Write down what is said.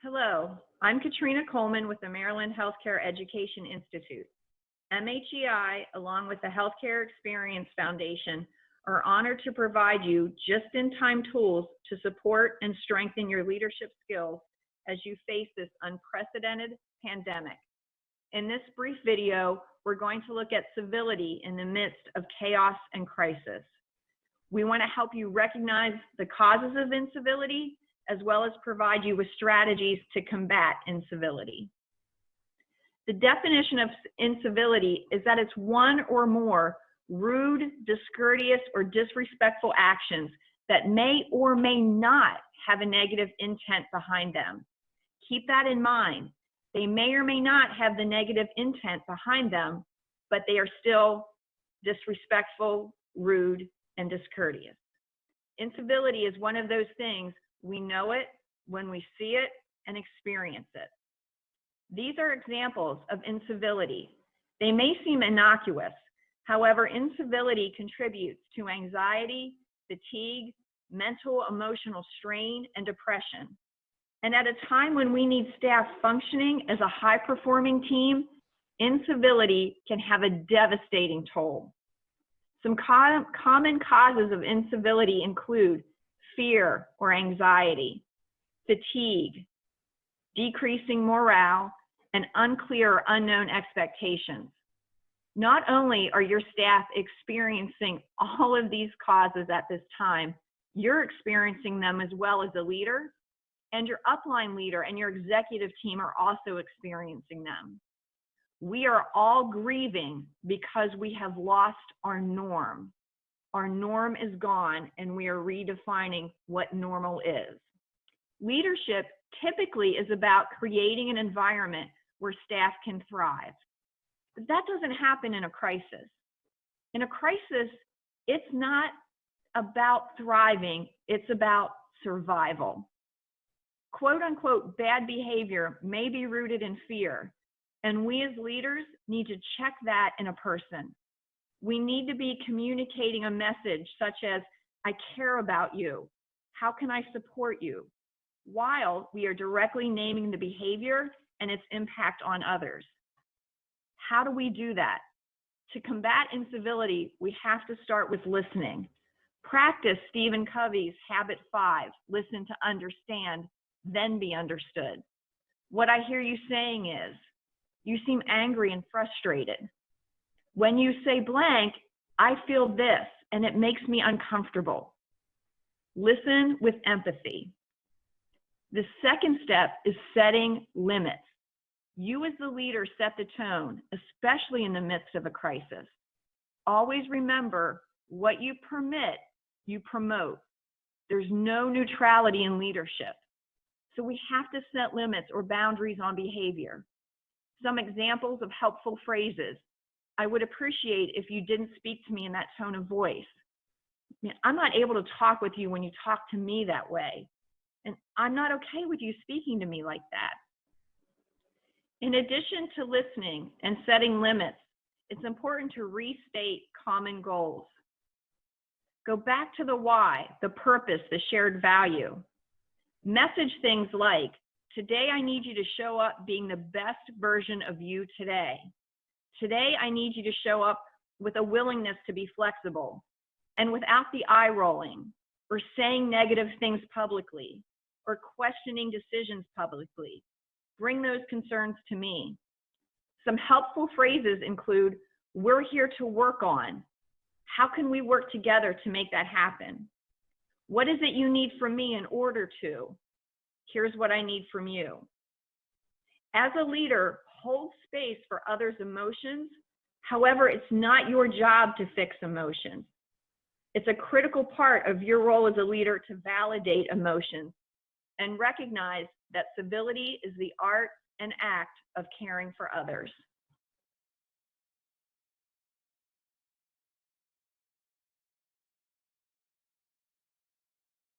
Hello, I'm Katrina Coleman with the Maryland Healthcare Education Institute. MHEI, along with the Healthcare Experience Foundation, are honored to provide you just-in-time tools to support and strengthen your leadership skills as you face this unprecedented pandemic. In this brief video, we're going to look at civility in the midst of chaos and crisis. We want to help you recognize the causes of incivility, as well as provide you with strategies to combat incivility. The definition of incivility is that it's one or more rude, discourteous, or disrespectful actions that may or may not have a negative intent behind them. Keep that in mind. They may or may not have the negative intent behind them, but they are still disrespectful, rude, and discourteous. Incivility is one of those things. We know it when we see it and experience it. These are examples of incivility. They may seem innocuous. However, incivility contributes to anxiety, fatigue, mental, emotional strain, and depression. And at a time when we need staff functioning as a high-performing team, incivility can have a devastating toll. Some common causes of incivility include fear or anxiety, fatigue, decreasing morale, and unclear or unknown expectations. Not only are your staff experiencing all of these causes at this time, you're experiencing them as well as a leader, and your upline leader and your executive team are also experiencing them. We are all grieving because we have lost our norm. Our norm is gone, and we are redefining what normal is. Leadership typically is about creating an environment where staff can thrive. But that doesn't happen in a crisis. In a crisis, it's not about thriving, it's about survival. Quote unquote, bad behavior may be rooted in fear, and we as leaders need to check that in a person. We need to be communicating a message such as, I care about you. How can I support you? While we are directly naming the behavior and its impact on others. How do we do that? To combat incivility, we have to start with listening. Practice Stephen Covey's Habit 5, listen to understand, then be understood. What I hear you saying is, you seem angry and frustrated. When you say blank, I feel this, and it makes me uncomfortable. Listen with empathy. The second step is setting limits. You as the leader set the tone, especially in the midst of a crisis. Always remember, what you permit, you promote. There's no neutrality in leadership. So we have to set limits or boundaries on behavior. Some examples of helpful phrases. I would appreciate if you didn't speak to me in that tone of voice. I'm not able to talk with you when you talk to me that way. And I'm not okay with you speaking to me like that. In addition to listening and setting limits, it's important to restate common goals. Go back to the why, the purpose, the shared value. Message things like, today I need you to show up being the best version of you today. Today, I need you to show up with a willingness to be flexible and without the eye rolling or saying negative things publicly or questioning decisions publicly. Bring those concerns to me. Some helpful phrases include, we're here to work on. How can we work together to make that happen? What is it you need from me in order to? Here's what I need from you. As a leader, hold space for others' emotions. However, it's not your job to fix emotions. It's a critical part of your role as a leader to validate emotions and recognize that civility is the art and act of caring for others.